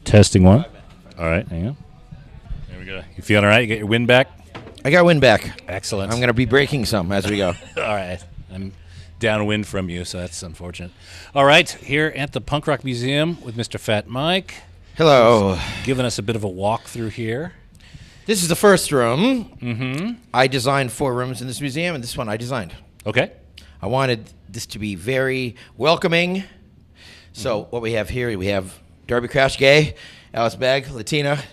Testing one. All right, hang on. There we go. You feeling all right? You got your wind back? I got wind back. Excellent. I'm going to be breaking some as we go. All right. I'm downwind from you, so that's unfortunate. All right, here at the Punk Rock Museum with Mr. Fat Mike. Hello. He's giving us a bit of a walk through here. This is the first room. Mm-hmm. I designed 4 rooms in this museum, and this one I designed. Okay. I wanted this to be very welcoming. So what we have here, we have Darby Crash, gay, Alice Bagg, Latina.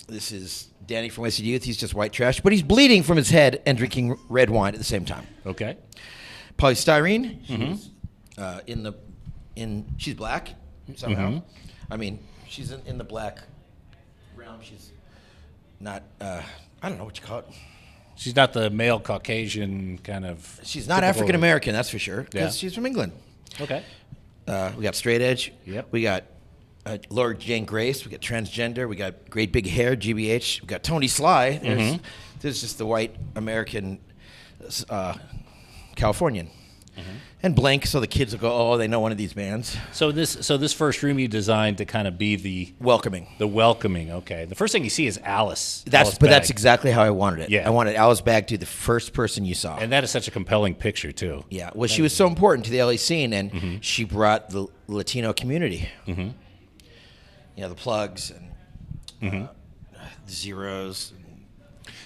This is Danny from Wasted Youth. He's just white trash, but he's bleeding from his head and drinking red wine at the same time. Okay. Polystyrene. She's black somehow. Mm-hmm. I mean, she's in the black realm. She's not. I don't know what you call it. She's not the male Caucasian kind of. She's not African American, that's for sure, because Yeah. she's from England. Okay. We got straight edge. Yep. We got Laura Jane Grace. We got transgender. We got great big hair, GBH. We got Tony Sly. There's just the white American Californian. And blank, so the kids will go, oh, they know one of these bands. So this first room you designed to kind of be the Welcoming. Okay. The first thing you see is Alice. That's Bagg. exactly how I wanted it. Yeah. I wanted Alice Bagg to be the first person you saw. And that is such a compelling picture too. Yeah. Well, she was so important to the LA scene, and she brought the Latino community. You know, the Plugs and the Zeros, and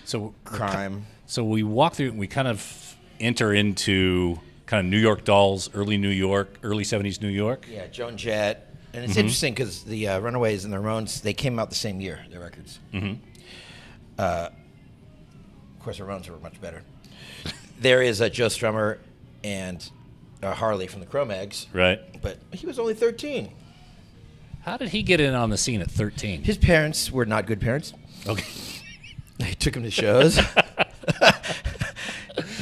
So Crime. So we walk through and we kind of enter into kind of New York Dolls, early New York, early 70s New York. Yeah, Joan Jett. And it's interesting because the Runaways and the Ramones, they came out the same year, their records. Of course, the Ramones were much better. There is Joe Strummer and Harley from the Cro-Mags. Right. But he was only 13. How did he get in on the scene at 13? His parents were not good parents. Okay. They took him to shows.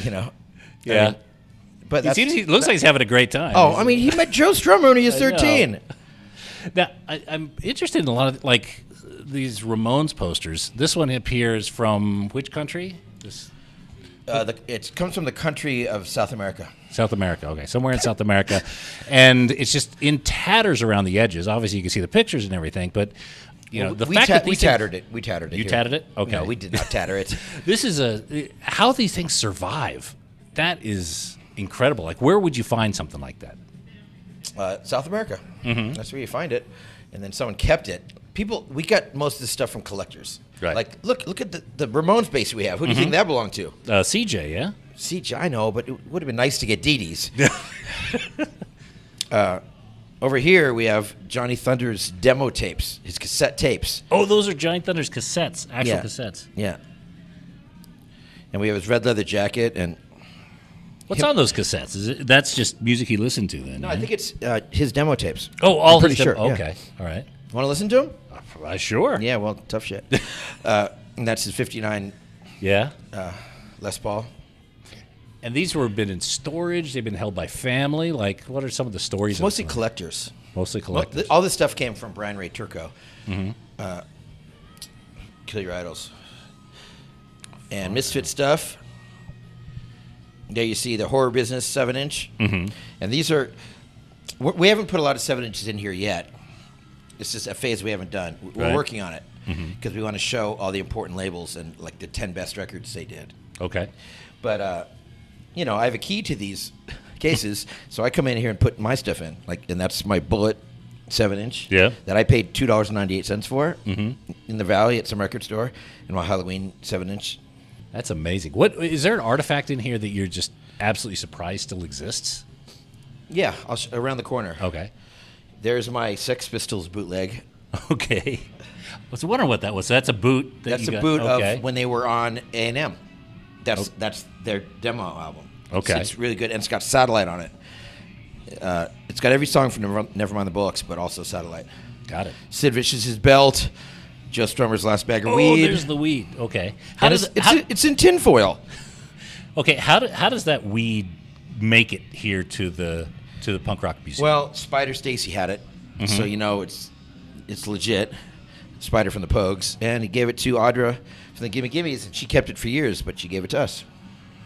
You know. Yeah. I mean, but He looks like he's having a great time. Oh, I mean, he met Joe Strummer when he was 13. Now, I'm interested in a lot of, like, these Ramones posters. This one appears from which country? It comes from the country of South America. South America, okay. Somewhere in South America. And it's just in tatters around the edges. Obviously, you can see the pictures and everything, but, you know, the fact that we tattered it. We tattered it. You here. tattered it? Okay. No, we did not tatter it. This is how these things survive. That is incredible. Like, where would you find something like that? South America. That's where you find it. And then someone kept it. We got most of this stuff from collectors. Right. Like, look at the Ramones base we have. Who do you think that belonged to? CJ, yeah? CJ, I know, but it would have been nice to get Dee Dee's. Over here, we have Johnny Thunder's demo tapes, his cassette tapes. Oh, those are Johnny Thunder's cassettes, actual cassettes. Yeah. And we have his red leather jacket. And what's on those cassettes? That's just music he listened to then? No, I think it's his demo tapes. Oh, all I'm pretty his sure. Okay, all right. Want to listen to him? Sure. Yeah, well, tough shit. And that's his 59 Yeah. Les Paul. And these were been in storage. They've been held by family. Like, what are some of the stories? Mostly collectors. Mostly collectors. All this stuff came from Brian Ray Turco. Kill Your Idols. And Misfit stuff. There you see the Horror Business 7-inch. And these are... We haven't put a lot of 7-inches in here yet. It's just a phase we haven't done. We're working on it because we want to show all the important labels and like the 10 best records they did. Okay. But, you know, I have a key to these cases, so I come in here and put my stuff in. And that's my Bullet 7-inch that I paid $2.98 for in the Valley at some record store, and my Halloween 7-inch. That's amazing. What is there an artifact in here that you're just absolutely surprised still exists? Yeah, around the corner. Okay. There's my Sex Pistols bootleg. Okay. I was wondering what that was. So that's a boot. That's a boot of when they were on A&M. That's their demo album. Okay. So it's really good, and it's got Satellite on it. It's got every song from Nevermind the Bollocks, but also Satellite. Got it. Sid Vicious's Belt, Joe Strummer's Last Bag of Weed. Oh, there's the weed. Okay. It's in tinfoil. Okay. How does that weed make it here to the Punk Rock Museum? Well, Spider Stacy had it, so you know it's legit. Spider from the Pogues, and he gave it to Audra from the Gimme Gimmes, and she kept it for years, but she gave it to us.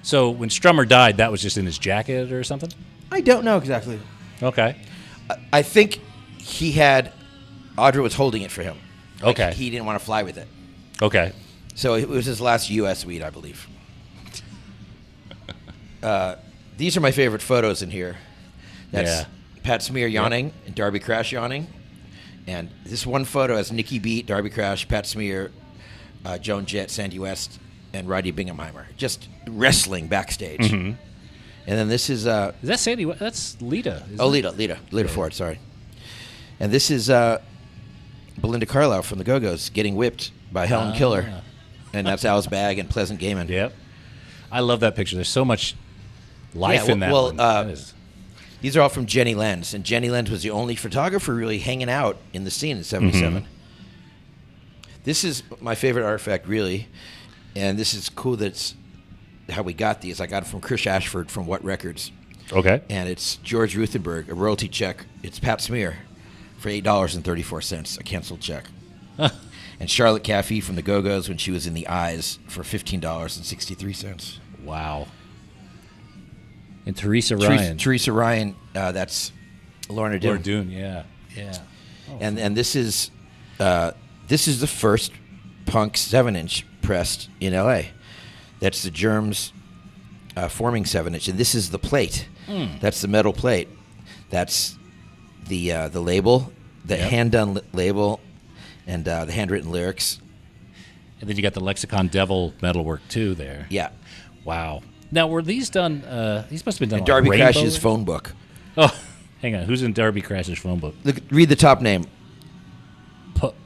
So when Strummer died, that was just in his jacket or something? I don't know exactly. Okay. I think he had Audra was holding it for him. Like, Okay. he didn't want to fly with it. Okay. So it was his last U.S. weed, I believe. These are my favorite photos in here. That's Pat Smear yawning and Darby Crash yawning. And this one photo has Nikki Beat, Darby Crash, Pat Smear, Joan Jett, Sandy West, and Roddy Bingham-Heimer. Just wrestling backstage. Mm-hmm. And then this is... Is that Sandy? That's Lita. Lita Ford, sorry. And this is Belinda Carlisle from the Go-Go's getting whipped by Helen Killer. And that's Al's Bag and Pleasant Gaiman. Yep. I love that picture. There's so much life in that one. That is... These are all from Jenny Lenz, and Jenny Lenz was the only photographer really hanging out in the scene in '77. Mm-hmm. This is my favorite artifact, really, and this is cool. That's how we got these. I got them from Chris Ashford from What Records. Okay. And it's George Ruthenberg, a royalty check. It's Pat Smear for $8.34, a canceled check. And Charlotte Caffey from the Go-Go's when she was in the Eyes for $15.63. Wow. And Teresa Ryan. That's Lorna Doone. Lorna Doone, yeah. Oh, and this is the first punk 7-inch pressed in L.A. That's the Germs forming 7-inch, and this is the plate. That's the metal plate. That's the label, the hand-done label, and the handwritten lyrics. And then you got the Lexicon Devil metalwork too there. Yeah. Wow. Now, were these done? These must have been done. And Darby like Crash's phone book. Oh, hang on. Who's in Darby Crash's phone book? Read the top name.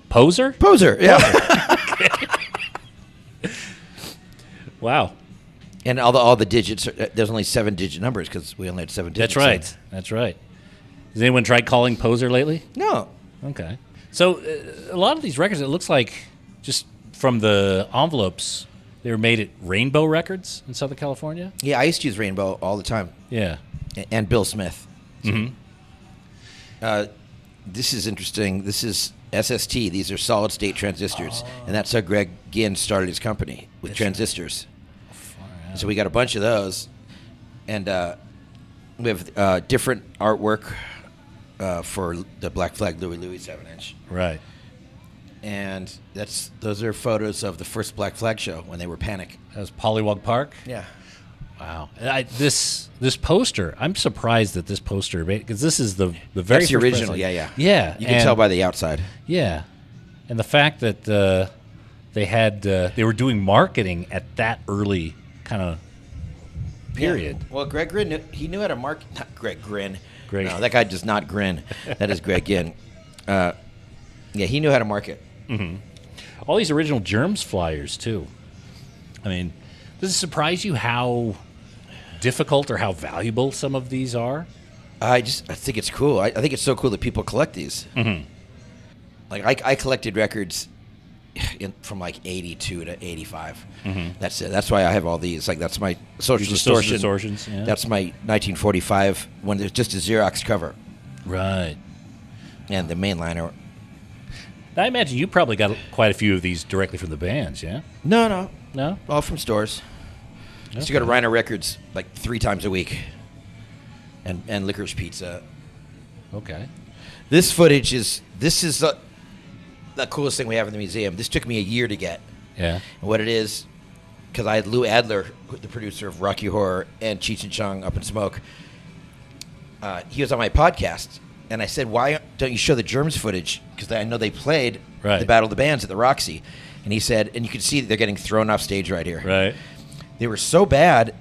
Poser? Poser, yeah. Wow. And all the digits. There's only 7-digit numbers because we only had 7 digits. That's right. That's right. Has anyone tried calling Poser lately? No. Okay. So a lot of these records, it looks like just from the envelopes, they were made at Rainbow Records in Southern California. Yeah, I used to use Rainbow all the time. Yeah. And Bill Smith. Mm-hmm. This is interesting. This is SST. These are solid state transistors, and that's how Greg Ginn started his company with transistors. Right. So we got a bunch of those, and we have different artwork for the Black Flag Louie 7-inch. Right. And those are photos of the first Black Flag show when they were Panic. That was Pollywog Park? Yeah. Wow. This poster, I'm surprised that this poster, because this is the very That's the first original, pressing. yeah. Yeah. You can tell by the outside. Yeah. And the fact that they were doing marketing at that early kind of period. Yeah. Well, Greg Grin, he knew how to market. Not Greg Grin. Greg. No, that guy does not grin. That is Greg Ginn. Yeah, he knew how to market. Mm-hmm. All these original Germs flyers, too. I mean, does it surprise you how difficult or how valuable some of these are? I think it's cool. I think it's so cool that people collect these. Mm-hmm. Like I collected records from like 82 to 85. Mm-hmm. That's it. That's why I have all these. Like that's my Social Distortion. Distortions. Yeah. That's my 1945 when there's just a Xerox cover. Right. And the main liner. I imagine you probably got quite a few of these directly from the bands, yeah? No. No? All from stores. I used to go to Rhino Records like 3 times a week. And Licorice Pizza. Okay. This footage is the coolest thing we have in the museum. This took me a year to get. Yeah. And what it is, because I had Lou Adler, the producer of Rocky Horror and Cheech and Chong Up in Smoke. He was on my podcast. And I said, why don't you show the Germs footage? Because I know they played the Battle of the Bands at the Roxy. And he said, and you can see that they're getting thrown off stage right here. Right. They were so bad,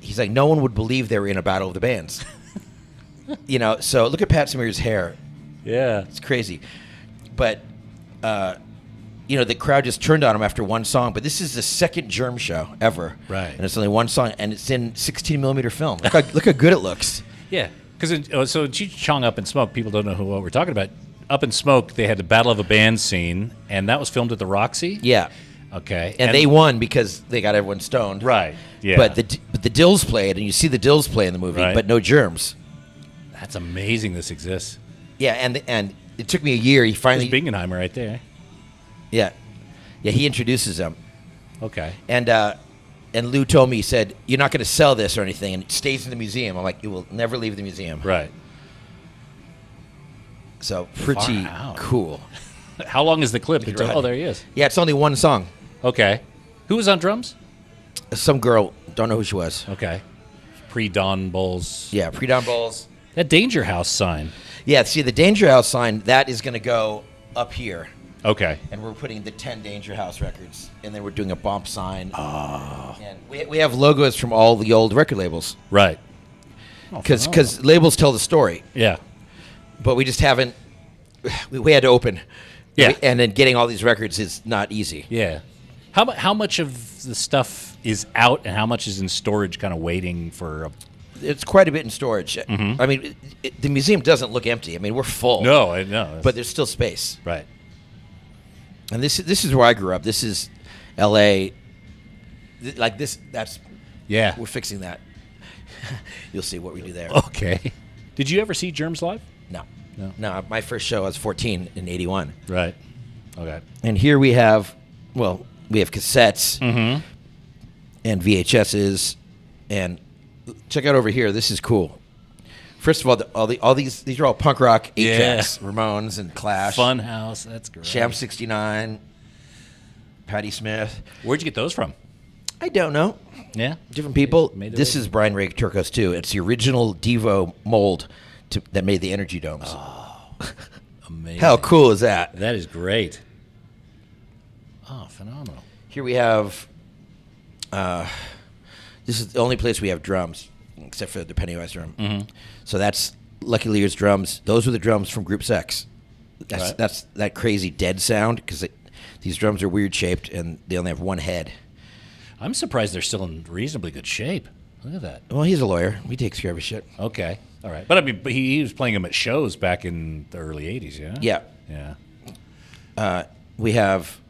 he's like, no one would believe they were in a Battle of the Bands. So look at Pat Smear's hair. Yeah. It's crazy. But, the crowd just turned on him after one song. But this is the second Germ show ever. Right. And it's only one song, and it's in 16mm film. Look how good it looks. Yeah. Because in Cheech and Chong Up in Smoke, people don't know what we're talking about. Up in Smoke, they had the Battle of a Band scene, and that was filmed at the Roxy. Yeah. Okay. And they won because they got everyone stoned. Right. Yeah. But the Dills played, and you see the Dills play in the movie, but no Germs. That's amazing. This exists. Yeah, and it took me a year. He finally. There's Bingenheimer right there. Yeah. He introduces them. Okay. And Lou told me, he said, you're not going to sell this or anything, and it stays in the museum. I'm like, it will never leave the museum. Right. So pretty Far out. cool. How long is the clip? Oh, there he is. Yeah, it's only one song. Okay. Who was on drums? Some girl, don't know who she was. Okay. Pre-Dawn Bowls. Yeah, pre-Dawn Bowls. That Danger House sign. Yeah, see, the Danger House sign, that is going to go up here. Okay. And we're putting the 10 Danger House records. And then we're doing a bump sign. Oh. And we have logos from all the old record labels. Right. Because labels tell the story. Yeah. But we just haven't, we had to open. Yeah. And then getting all these records is not easy. Yeah. How much of the stuff is out and how much is in storage kind of waiting for a... It's quite a bit in storage. Mm-hmm. I mean, the museum doesn't look empty. I mean, we're full. No, I know. But there's still space. Right. And this is where I grew up. This is L.A. Like this, that's... Yeah. We're fixing that. You'll see what we do there. Okay. Did you ever see Germs live? No, my first show, I was 14 in 81. Right. Okay. And here we have cassettes Mm-hmm. and VHSs. And check out over here. This is cool. First of all, these are all punk rock 8-tracks. Yeah. Ramones and Clash. Funhouse. That's great. Sham 69. Patti Smith. Where'd you get those from? I don't know. Yeah. Different people. Made it This later. is Brian Ray Turcos too. It's the original Devo mold that made the Energy Domes. Amazing. How cool is that? That is great. Oh, phenomenal. Here we have. This is the only place we have drums, except for the Pennywise drum. Mm-hmm. So that's Lucky Lear's drums. Those were the drums from Group Sex. Right. That's that crazy dead sound because these drums are weird shaped and they only have one head. I'm surprised they're still in reasonably good shape. Look at that. Well, he's a lawyer. He takes care of his shit. Okay. All right. But I mean, he was playing them at shows back in the early 80s, yeah? Yeah. Yeah. We have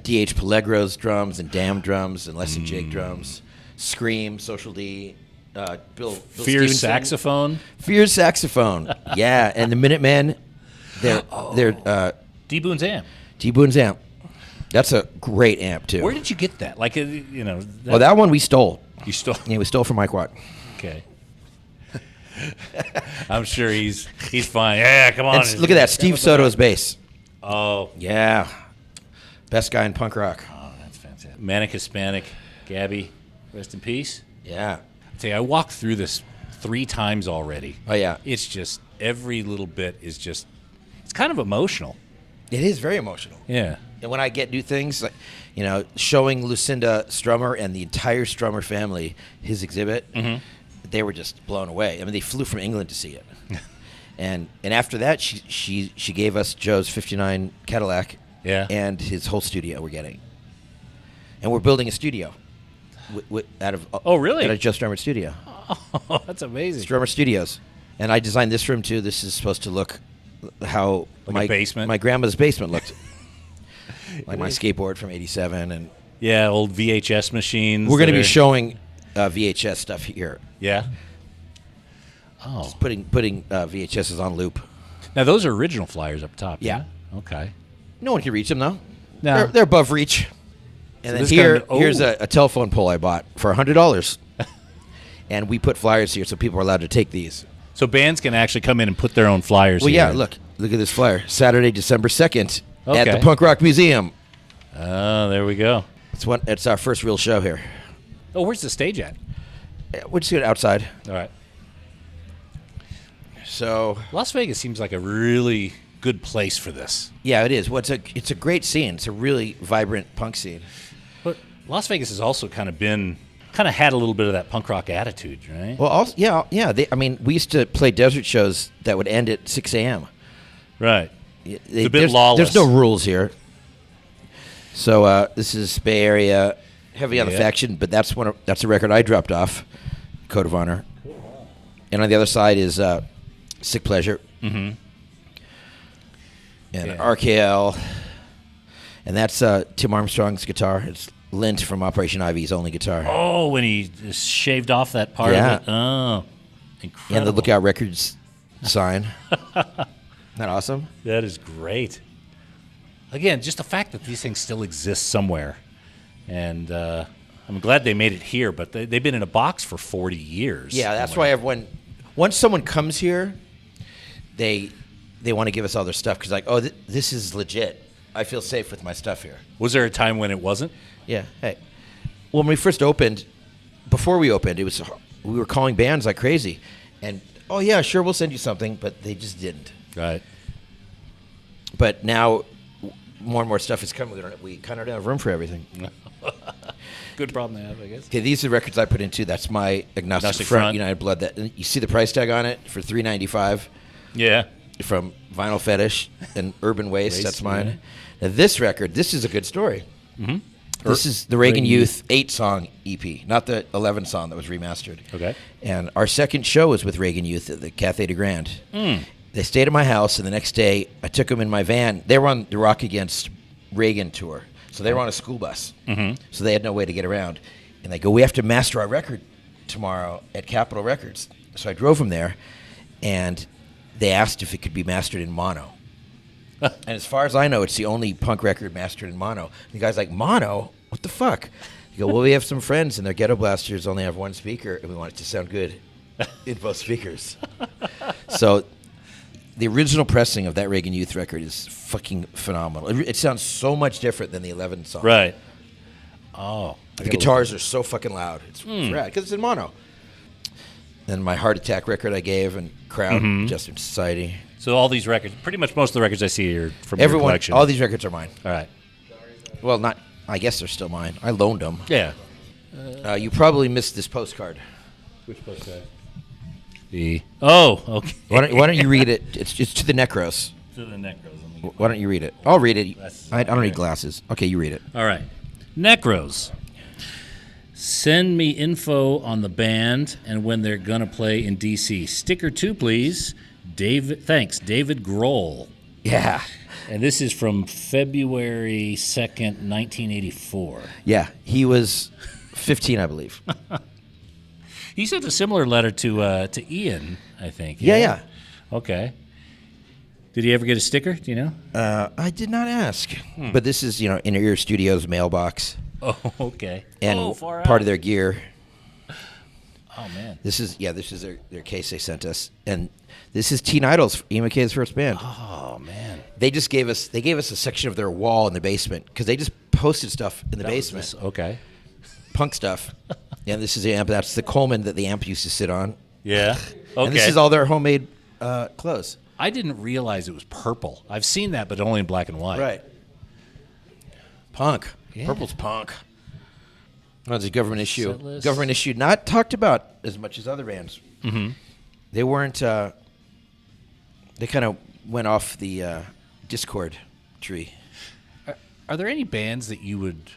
D.H. Pellegro's drums and Damn drums and Less Than Jake drums. Scream, Social D, Bill Fear's Stevenson. saxophone. Fear's saxophone. Yeah, and the Minutemen, they're D. Boone's amp. D. Boone's amp. That's a great amp, too. Where did you get that? Like, you know. Well, that one we stole. You stole. Yeah, we stole from Mike Watt. Okay. I'm sure he's fine. Yeah, come on. And look at that, Steve Soto's bass. Oh. Yeah. Best guy in punk rock. Oh, that's fantastic. Manic Hispanic. Gabby, rest in peace. Yeah. I tell you, I walked through this 3 times already. Oh, yeah. It's just, every little bit is just, it's kind of emotional. It is very emotional. Yeah. And when I get new things, like, you know, showing Lucinda Strummer and the entire Strummer family his exhibit, they were just blown away. I mean, they flew from England to see it. and after that, she gave us Joe's 59 Cadillac and his whole studio we're getting. And we're building a studio out of really? out of Joe Strummer studio. Oh, that's amazing. Strummer Studios. And I designed this room, too. This is supposed to look how Like a basement? my grandma's basement looked. Like my skateboard from '87, and Yeah, old VHS machines. we're going to that be are- showing VHS stuff here. Yeah. Oh. Putting VHSs on loop. Now, those are original flyers up top. Yeah. Okay. No one can reach them though. No. They're above reach. And this then guy- here's a telephone pole I bought for $100, and we put flyers here so people are allowed to take these. So bands can actually come in and put their own flyers Well, here. yeah. Look at this flyer. Saturday, December 2nd at Okay. the Punk Rock Museum. Oh, there we go. It's our first real show here. Oh, where's the stage at? We're just going outside. All right. So Las Vegas seems like a really good place for this. yeah, it is. Well, it's a great scene. It's a really vibrant punk scene. But Las Vegas has also kind of had a little bit of that punk rock attitude, right? Well, also, yeah. We used to play desert shows that would end at 6 a.m. Right. It's a bit lawless. There's no rules here. So this is Bay Area, heavy on the Yeah. faction, but that's a record I dropped off, Code of Honor. And on the other side is Sick Pleasure. Mm-hmm. And Yeah. RKL. And that's Tim Armstrong's guitar. It's Lint from Operation Ivy's only guitar. Oh, when he just shaved off that part Yeah. of it. Oh, incredible. And the Lookout Records sign. Isn't that awesome? That is great. Again, just the fact that these things still exist somewhere. And I'm glad they made it here, but they've been in a box for 40 years. Yeah, that's somewhere. why once someone comes here, they they want to give us all their stuff because like, oh, this is legit. I feel safe with my stuff here. Was there a time when it wasn't? Yeah. Hey, when we first opened, before we opened, we were calling bands like crazy, and oh yeah, sure, we'll send you something, but they just didn't. Right. But now, more and more stuff is coming. We kind of don't have room for everything. Good problem to have, I guess. Okay, these are the records I put into. That's my Agnostic Front, United Blood. That you see the price tag on it for $3.95. Yeah. From Vinyl Fetish and Urban Waste. That's mine. Yeah. Now this record, this is a good story. Mm-hmm. This is the Reagan Youth 8-song EP, not the 11-song that was remastered. Okay. And our second show was with Reagan Youth at the Cafe de Grand. They stayed at my house, and the next day I took them in my van. They were on the Rock Against Reagan tour, so they were on a school bus. Mm-hmm. So they had no way to get around. And they go, we have to master our record tomorrow at Capitol Records. So I drove them there, and they asked if it could be mastered in mono. And as far as I know, it's the only punk record mastered in mono. And the guy's like, mono? What the fuck? You go, well, we have some friends, and their ghetto blasters only have one speaker, and we want it to sound good in both speakers. So the original pressing of that Reagan Youth record is fucking phenomenal. It sounds so much different than the 11 song. Right. Oh. The guitars are so fucking loud. It's rad, because it's in mono. Then my Heart Attack record I gave, and Crowd, Justice in Society. So all these records, pretty much most of the records I see are from your collection. All these records are mine. All right. Well, not. I guess they're still mine. I loaned them. Yeah. You probably missed this postcard. Which postcard? Okay. Why don't you read it? It's to the Necros. To the Necros. Why don't you read it? I'll read it. I don't need glasses. Okay, you read it. All right. Necros. Send me info on the band and when they're gonna play in D.C. Sticker 2, please. Thanks, David Grohl. Yeah. And this is from February 2nd, 1984. Yeah, he was 15, I believe. He sent a similar letter to Ian, I think. Yeah. Okay. Did he ever get a sticker? Do you know? I did not ask. But this is, Inner Ear Studios mailbox. Oh, okay. And far part out. of their gear. Oh, man. This is their case they sent us. And this is Teen Idol's, Ian McKay's first band. Oh, man. They gave us a section of their wall in the basement because they just posted stuff in the basement. Okay. Punk stuff. Yeah, this is the amp. That's the Coleman that the amp used to sit on. Yeah. Okay. And this is all their homemade clothes. I didn't realize it was purple. I've seen that, but only in black and white. Right. Punk. Yeah. Purple's punk. Well, it's a government issue. Setlist. Government issue, not talked about as much as other bands. Mm-hmm. They weren't. They kind of went off the Discord tree. Are there any bands that you would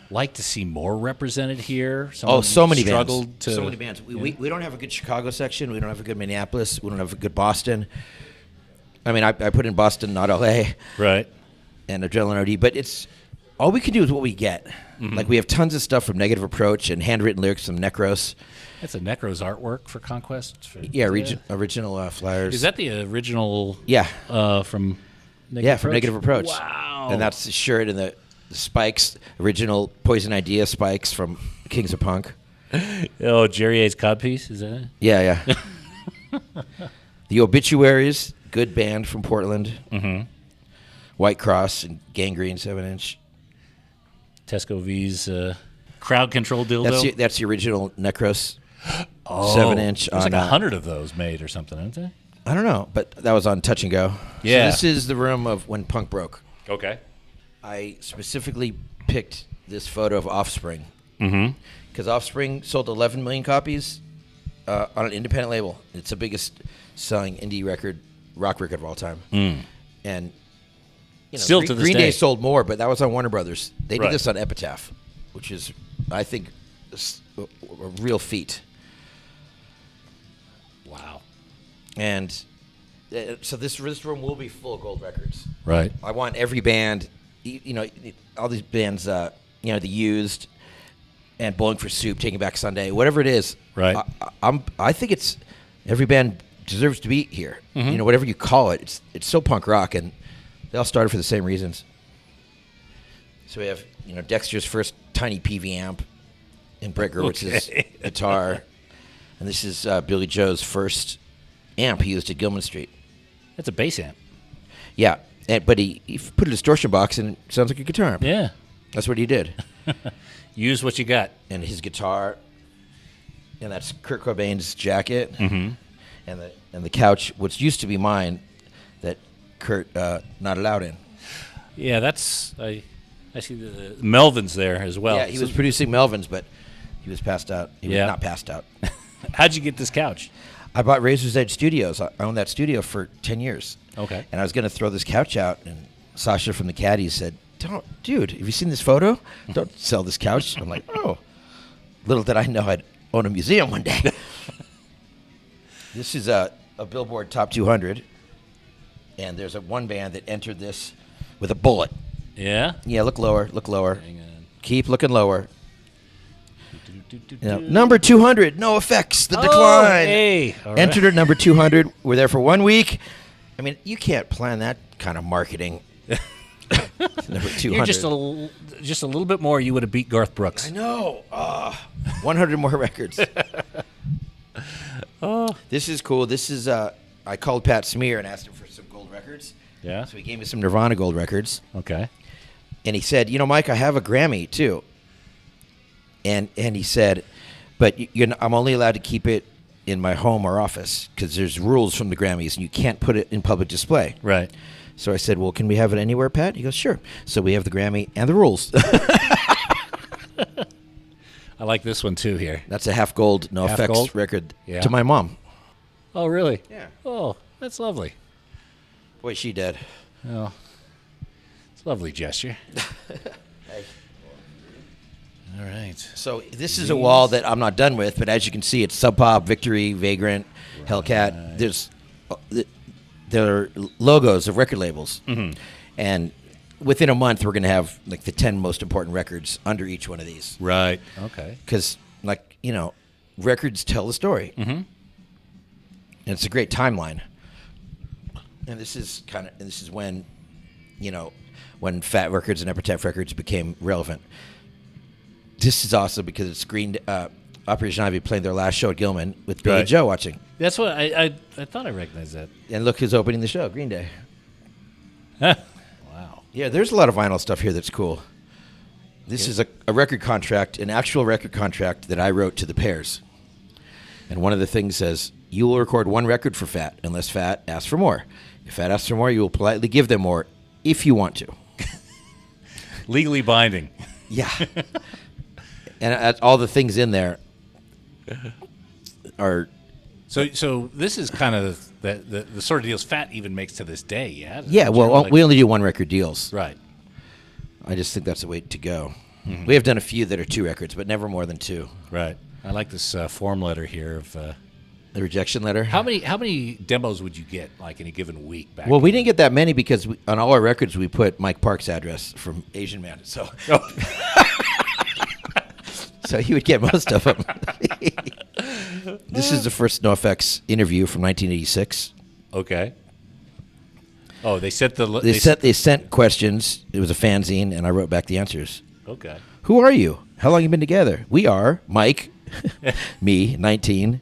like to see more represented here? So many bands. So many bands. We don't have a good Chicago section. We don't have a good Minneapolis. We don't have a good Boston. I mean, I put in Boston, not L.A. Right. And Adrenaline OD, but it's all we can do is what we get. Mm-hmm. Like we have tons of stuff from Negative Approach and handwritten lyrics from Necros. That's a Necros artwork for Conquest. Original flyers. Is that the original? Yeah. From Negative Approach? From Negative Approach. Wow. And that's the shirt and the spikes, original Poison Idea spikes from Kings of Punk. Oh, Jerry A's codpiece, is that it? Yeah. The Obituaries, good band from Portland. Mm-hmm. White Cross and Gangrene 7-inch. Tesco V's crowd control dildo. That's the original Necros 7-inch. There's like 100 of those made or something, aren't there? I don't know, but that was on Touch and Go. Yeah. So this is the room of when punk broke. Okay. I specifically picked this photo of Offspring. Mm-hmm. Because Offspring sold 11 million copies on an independent label. It's the biggest selling indie rock record of all time. Mm. And still to this Green day. Day sold more, but that was on Warner Brothers. They Right. did this on Epitaph, which is, I think, a real feat. Wow. And so this room will be full of gold records. Right. I want every band, all these bands, The Used and Bowling for Soup, Taking Back Sunday, whatever it is. Right. I think it's every band deserves to be here. Mm-hmm. Whatever you call it, it's still punk rock, and they all started for the same reasons. So we have, Dexter's first tiny PV amp, and Brett Gerwitz's guitar, and this is Billy Joe's first amp he used at Gilman Street. That's a bass amp. Yeah, but he put a distortion box and it sounds like a guitar amp. Yeah. That's what he did. Use what you got. And his guitar, and that's Kurt Cobain's jacket, Mm-hmm. and the couch, which used to be mine, that Kurt not allowed in. Yeah, that's I see the Melvin's there as well. Yeah, he was producing Melvin's, but he was passed out. He was not passed out. How'd you get this couch? I bought Razor's Edge Studios. I owned that studio for 10 years. Okay. And I was going to throw this couch out, and Sasha from the Caddies said, dude, have you seen this photo? Don't sell this couch. I'm like, oh. Little did I know I'd own a museum one day. This is a Billboard Top 200, and there's one band that entered this with a bullet. Yeah? Yeah, look lower, look lower. Hang on. Keep looking lower. Number 200, No Effects, The Decline. Hey. All right. Entered at number 200. We're there for 1 week. I mean, you can't plan that kind of marketing. Number 200. You're just a little bit more, you would have beat Garth Brooks. I know. 100 more records. This is cool. This is, I called Pat Smear and asked him for some gold records. Yeah? So he gave me some Nirvana gold records. Okay. And he said, Mike, I have a Grammy, too. And he said, but I'm only allowed to keep it in my home or office because there's rules from the Grammys, and you can't put it in public display. Right. So I said, well, can we have it anywhere, Pat? He goes, sure. So we have the Grammy and the rules. I like this one, too, here. That's a half gold, No Half Effects gold? record Yeah. to my mom. Oh, really? Yeah. Oh, that's lovely. Boy, she did. Oh, it's a lovely gesture. All right. So this is a wall that I'm not done with, but as you can see, it's Sub Pop, Victory, Vagrant, Hellcat. There are logos of record labels. Mm-hmm. And within a month, we're going to have like the 10 most important records under each one of these. Right. Okay. Because, records tell a story. Mm-hmm. And it's a great timeline. And this is when, when Fat Records and Epitaph Records became relevant. This is awesome because it's Operation Ivy playing their last show at Gilman with Billy Joe watching. That's what I thought I recognized that. And look who's opening the show, Green Day. Wow. Yeah, there's a lot of vinyl stuff here that's cool. This is a record contract, an actual record contract that I wrote to the Pairs. And one of the things says, you will record one record for Fat unless Fat asks for more. If Fat asks for more, you will politely give them more if you want to. Legally binding. Yeah. And all the things in there are... So this is kind of the sort of deals Fat even makes to this day, yeah? Yeah, well, we only do one record deals. Right. I just think that's the way to go. Mm-hmm. We have done a few that are 2 records, but never more than 2. Right. I like this form letter here of... the rejection letter. How many demos would you get, like, in a given week back? Well, we didn't get that many because on all our records we put Mike Park's address from Asian Man. So... So he would get most of them. This is the first NoFX interview from 1986. Okay. Oh, they sent They sent questions. It was a fanzine, and I wrote back the answers. Okay. Who are you? How long have you been together? We are Mike, me, 19,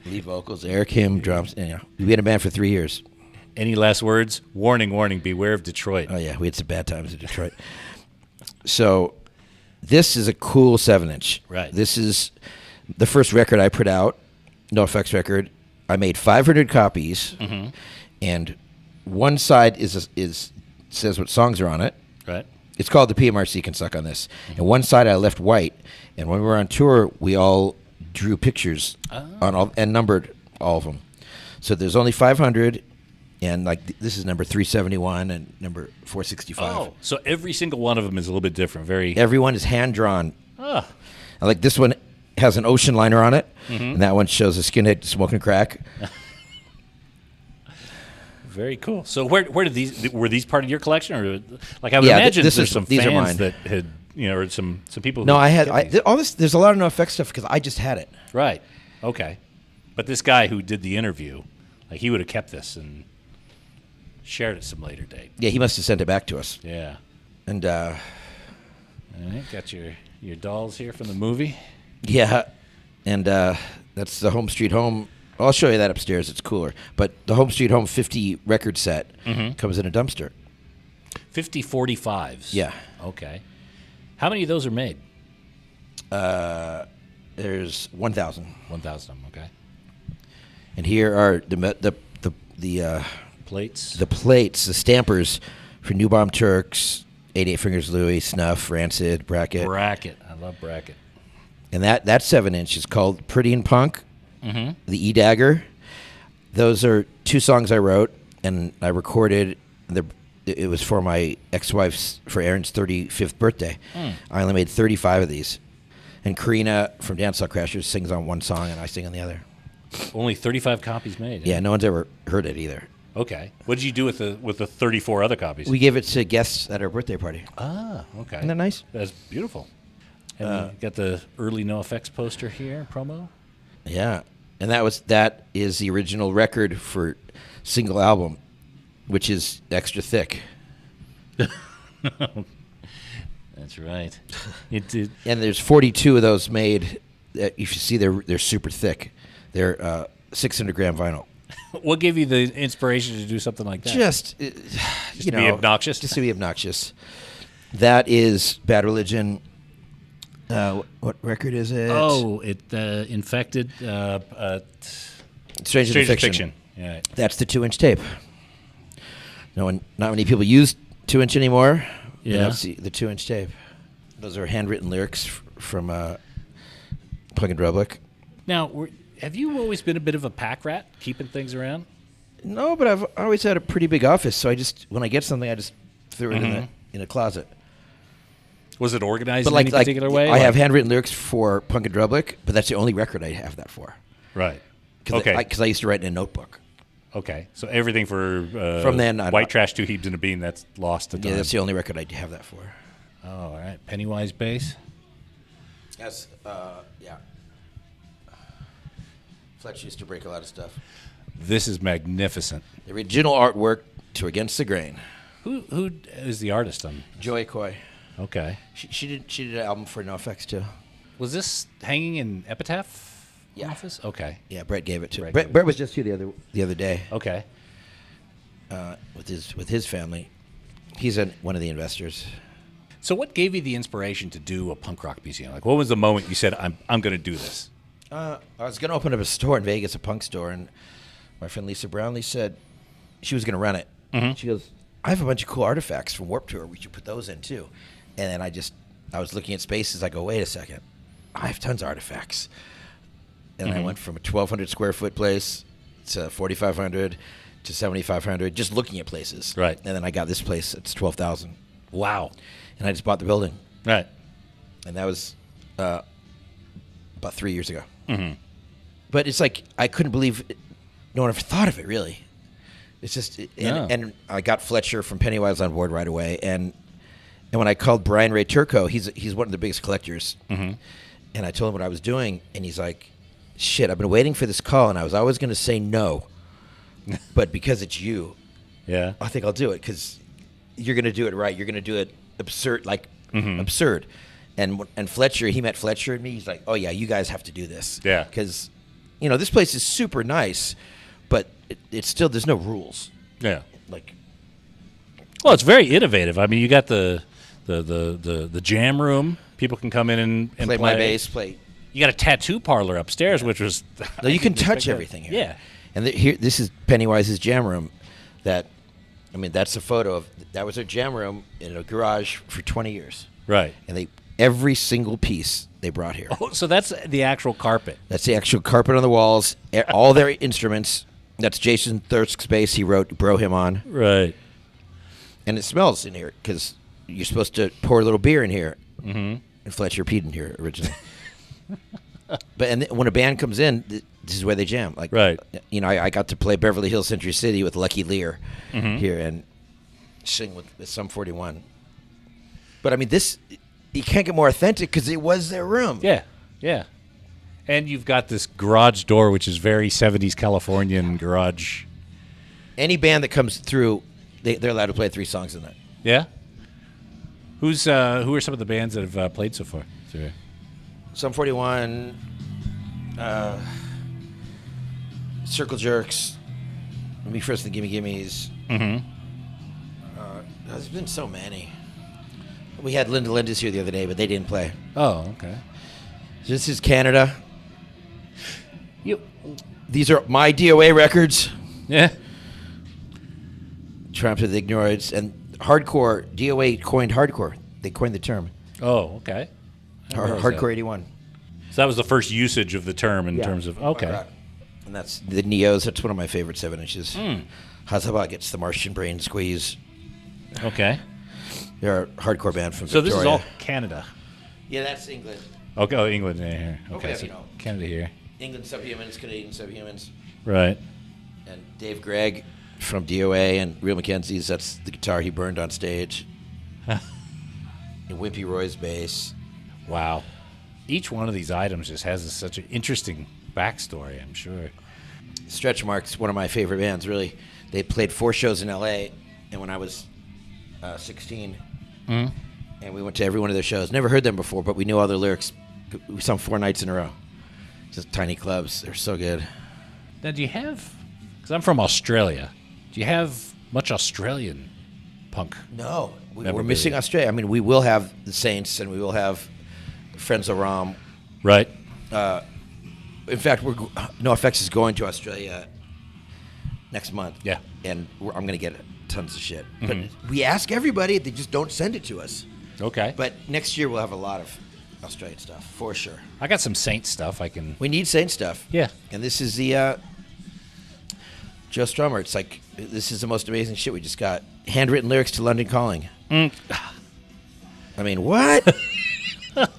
lead vocals, Eric, him, drums. We've been in a band for 3 years. Any last words? Warning, warning, beware of Detroit. Oh, yeah, we had some bad times in Detroit. So... This is a cool 7-inch. Right. This is the first record I put out, NoFX record. I made 500 copies, and one side says what songs are on it. Right. It's called The PMRC Can Suck on This. And one side I left white, and when we were on tour, we all drew pictures on all and numbered all of them. So there's only 500. And this is number 371 and number 465. Oh, so every single one of them is a little bit different. Everyone is hand drawn. Ah. Like this one has an ocean liner on it, and that one shows a skinhead smoking crack. Very cool. So where did were these part of your collection, or like I would imagine there's some these fans are mine. that had or some people. No, all this. There's a lot of NoFX stuff because I just had it. Right. Okay. But this guy who did the interview, like he would have kept this and shared it some later date. Yeah, he must have sent it back to us. Yeah. And all right, got your dolls here from the movie. Yeah, and that's the Home Street Home I'll show you that upstairs. It's cooler. But the Home Street Home 50 record set comes in a dumpster. 50 45s. Yeah. Okay. How many of those are made? There's 1,000. 1,000. Okay. And here are the Plates. the plates, the stampers for New Bomb Turks, 88 Fingers Louie, Snuff, Rancid, Bracket. Bracket. I love Bracket. And that 7-inch is called Pretty and Punk, the E-Dagger. Those are 2 songs I wrote, and I recorded. It was for my ex-wife's, for Erin's 35th birthday. I only made 35 of these. And Karina from Dance Hall Crashers sings on one song, and I sing on the other. Only 35 copies made. Yeah, no one's ever heard it either. Okay. What did you do with the 34 other copies? We gave it to guests at our birthday party. Ah, okay. Isn't that nice? That's beautiful. And you got the early NoFX poster here, promo. Yeah, and that is the original record for single album, which is extra thick. That's right. It did. And there's 42 of those made. That you should see they're super thick. They're 600 gram vinyl. What gave you the inspiration to do something like that? Just to be obnoxious. Just to be obnoxious. That is Bad Religion. What record is it? Oh, it Infected. Stranger Than Fiction. Yeah. That's the 2-inch tape. Not many people use 2-inch anymore. Yeah. That's the 2-inch tape. Those are handwritten lyrics from Plug and Drublick. Now, have you always been a bit of a pack rat, keeping things around? No, but I've always had a pretty big office, so when I get something, I just throw it in a closet. Was it organized But in any particular way? I have handwritten lyrics for Punk and Drublick, but that's the only record I have that for. Right. Because I used to write in a notebook. Okay. So everything for from then White Trash, 2 Heaps and a Bean, that's lost to time. Yeah, that's the only record I have that for. Oh, all right. Pennywise bass. Yes. Yeah. Fletch used to break a lot of stuff. This is magnificent. The original artwork to Against the Grain. Who is the artist on? Joy Coy. Okay. She did an album for NoFX too. Was this hanging in Epitaph office? Okay. Yeah, Brett gave it to. Brett was just here the other day. Okay. With his family, he's one of the investors. So, what gave you the inspiration to do a punk rock museum? Like, what was the moment you said, "I'm going to do this"? I was going to open up a store in Vegas, a punk store, and my friend Lisa Brownlee said she was going to run it. Mm-hmm. She goes, "I have a bunch of cool artifacts from Warped Tour. We should put those in too." And then I was looking at spaces. I go, "Wait a second, I have tons of artifacts." And I went from a 1,200 square foot place to 4,500 to 7,500, just looking at places. Right. And then I got this place. It's 12,000. Wow. And I just bought the building. Right. And that was about 3 years ago. Mm-hmm. But it's like I couldn't believe no one ever thought of it, really. It's just, and I got Fletcher from Pennywise on board right away. And when I called Brian Ray Turco, he's one of the biggest collectors. Mm-hmm. And I told him what I was doing, and he's like, "Shit, I've been waiting for this call, and I was always going to say no. But because it's you, I think I'll do it because you're going to do it right. You're going to do it absurd. And Fletcher, he met Fletcher and me. He's like, "Oh yeah, you guys have to do this." Yeah. Because, this place is super nice, but it's still there's no rules. Yeah. Like, well, it's very innovative. I mean, you got the jam room. People can come in and play my bass. You got a tattoo parlor upstairs, which was no, you can touch everything here. Yeah. And here, this is Pennywise's jam room. That's a photo of that was a jam room in a garage for 20 years. Right. And every single piece they brought here. Oh, so that's the actual carpet. That's the actual carpet on the walls. All their instruments. That's Jason Thirsk's bass. He wrote "Bro Him" on. Right. And it smells in here because you're supposed to pour a little beer in here. Mm-hmm. And Fletcher peed in here originally. But when a band comes in, this is where they jam. Like, right. I got to play Beverly Hills Century City with Lucky Lear here and sing with Sum 41. But I mean, this you can't get more authentic because it was their room. Yeah, yeah. And you've got this garage door, which is very 70s Californian garage. Any band that comes through, they're allowed to play 3 songs in that. Yeah. Who are some of the bands that have played so far? Sorry. Sum 41, Circle Jerks, Me First and the Gimme Gimmes. Mm-hmm. There's been so many. We had Linda Linda's here the other day, but they didn't play. Oh, okay. This is Canada. You. These are my DOA records. Yeah. Triumph of the Ignoroids. And hardcore, DOA coined hardcore. They coined the term. Oh, okay. Hardcore 81. So that was the first usage of the term in terms of, okay. And that's the Neos. That's one of my favorite 7-inches. Hazaba gets the Martian Brain Squeeze. Okay. They're a hardcore band from So Victoria. this is all Canada. Yeah, that's England. Okay, oh, England yeah, here. Okay, so you know. Canada here. England Subhumans, Canadian Subhumans. Right. And Dave Gregg from DOA and Real Mackenzie's, that's the guitar he burned on stage. And Wimpy Roy's bass. Wow. Each one of these items just has such an interesting backstory, I'm sure. Stretch Marks, one of my favorite bands, really. They played 4 shows in L.A., and when I was 16, and we went to every one of their shows. Never heard them before, but we knew all their lyrics. We saw them 4 nights in a row. Just tiny clubs. They're so good. Now, do you have, because I'm from Australia, do you have much Australian punk? No, we're missing Australia. I mean, we will have the Saints, and we will have Friends of Rom. Right. In fact, NoFX is going to Australia next month. Yeah. And I'm going to get tons of shit. But we ask everybody, they just don't send it to us. Okay. But next year we'll have a lot of Australian stuff, for sure. I got some Saint stuff I can... We need Saint stuff. Yeah. And this is the Joe Strummer. It's like, this is the most amazing shit we just got. Handwritten lyrics to London Calling. I mean, what?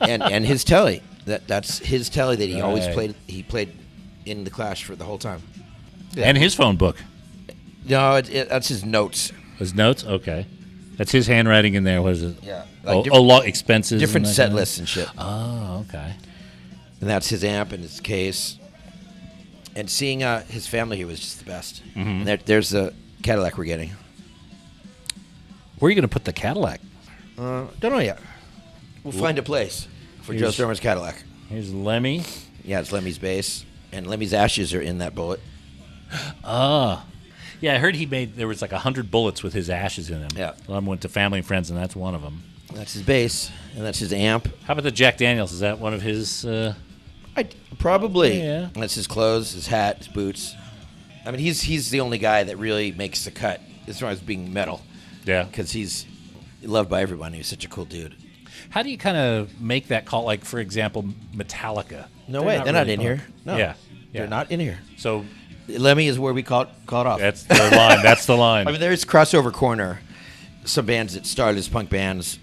and his telly. That's his telly that he always played. He played in the Clash for the whole time. Yeah. And his phone book. No, that's his notes. His notes? Okay. That's his handwriting in there. What is it? Yeah. Like a lot expenses. Different set lists and shit. Oh, okay. And that's his amp and his case. And seeing his family here was just the best. And there's the Cadillac we're getting. Where are you going to put the Cadillac? Don't know yet. We'll find a place for Joe Strummer's Cadillac. Here's Lemmy. Yeah, it's Lemmy's bass. And Lemmy's ashes are in that bullet. Ah. Yeah, I heard there was like 100 bullets with his ashes in them. Yeah. Well, I went to Family and Friends, and that's one of them. That's his bass, and that's his amp. How about the Jack Daniels? Is that one of his... Probably. Yeah. That's his clothes, his hat, his boots. I mean, he's the only guy that really makes the cut as far as being metal. Yeah. Because he's loved by everyone. He's such a cool dude. How do you kind of make that call? Like, for example, Metallica. No way. They're not really in punk. here. No. Yeah. They're not in here. So... Lemmy is where we caught off. That's the line. That's the line. I mean, there's crossover corner. Some bands that started as punk bands,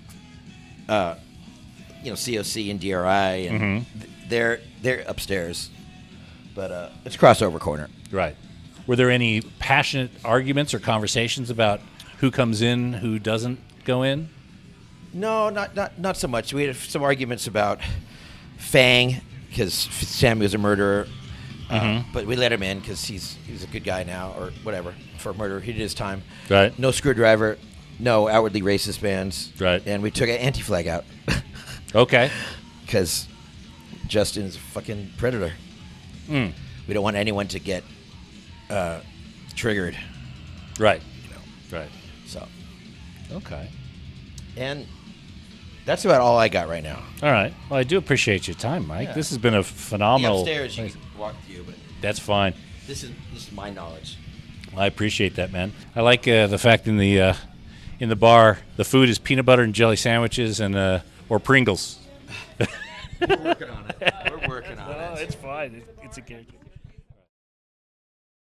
COC and DRI, and they're upstairs. But it's crossover corner. Right. Were there any passionate arguments or conversations about who comes in, who doesn't go in? No, not so much. We had some arguments about Fang because Sammy was a murderer. But we let him in because he's a good guy now, or whatever, for murder. He did his time. Right. No Screwdriver, no outwardly racist bands. Right. And we took Anti-Flag out. Okay. Because Justin's a fucking predator. We don't want anyone to get triggered. Right. Right. So. Okay. And that's about all I got right now. All right. Well, I do appreciate your time, Mike. Yeah. This has been a phenomenal... Upstairs, you can walk through, but That's fine. this is my knowledge. I appreciate that, man. I like the fact in the bar, the food is peanut butter and jelly sandwiches and or Pringles. We're working on it. We're working on it. It's fine. It's a character.